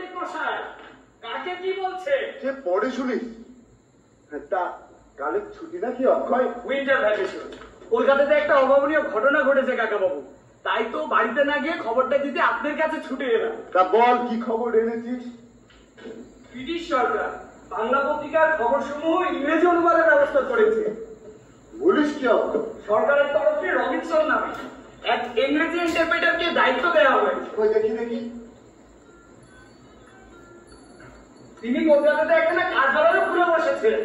পণ্ডিত মশাই, কাকে কি বলছে? সে পড়ে শুনিস। তা কালের ছুটি নাকি অক্ষয়? Winter vacation. কলকাতাতে একটা অভাবনীয় ঘটনা ঘটেছে কাকা বাবু, তাই তো বাড়িতে না গিয়ে খবরটা দিতে আপনার কাছে ছুটে এলাম। তা বল কি খবর এনেছিস? ব্রিটিশ সরকার বাংলা পত্রিকার খবর সমূহ ইংরেজি অনুবাদের ব্যবস্থা করেছে। বলিস কি অক্ষয়? সরকারের তরফে রবিনসন নামে এক ইংরেজি ইন্টারপ্রেটারকে দায়িত্ব দেওয়া হয়েছে। ওই দেখি দেখি। তিনি কলকাতাতে এখানে কার্যালয়ে খুলে বসেছেন।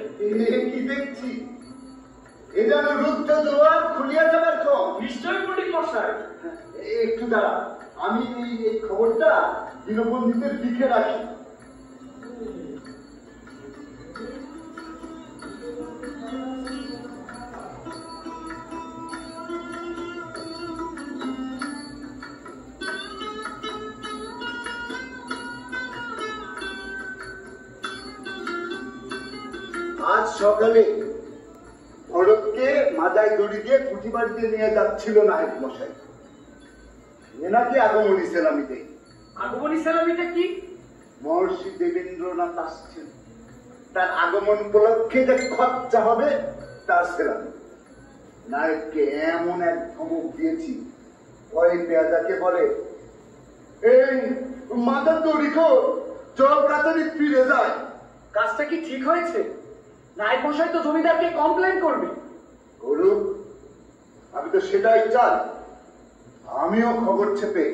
কি দেখছি? এ যেন রুদ্ধ দুয়ার খুলিয়া যাবার কম। নিশ্চয়ই পণ্ডিত মশাই। একটু দাঁড়া, আমি এই খবরটা দীনবন্ধুদের লিখে রাখি। আজ সকালে ভরতকে মাজায় দড়ি দিয়ে কুঠি বাড়িতে নিয়ে যাচ্ছিল নায়ক মশাই। এ নাকি আগমনী সেলামিতে। আগমনী সেলামিটা কি? মহর্ষি দেবেন্দ্রনাথ আসছেন, তার আগমন উপলক্ষে যে খরচা হবে তার সেলামি। নায়ককে এমন এক ধমক দিয়েছি, ওই পেয়াদাকে বলে, এই মাজার দড়ি খোল, চল প্রাথমিক ফিরে যায়। কাজটা কি ঠিক হয়েছে? নায়ক মশাই তো জমিদারকে কমপ্লেন করবে। করুক, আমি তো সেটাই চাই। আমিও খবর চেপে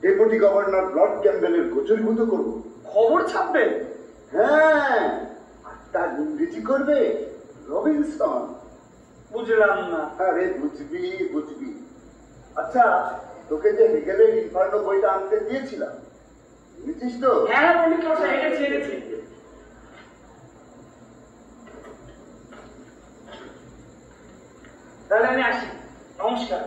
ডেপুটি গভর্নর লর্ড ক্যাম্বেলের গোচরীভূত করব। খবর ছাপবে? হ্যাঁ, আর তার ইংরেজি করবে রবিনসন। বুঝলাম না। আরে বুঝবি বুঝবি। আচ্ছা, তোকে যে হেগেলের ইনফার্নো বইটা আনতে দিয়েছিলাম, বুঝছিস তো? হ্যাঁ পণ্ডিত মশাই, এটা ছেড়েছি। তাহলে আমি আসি, নমস্কার।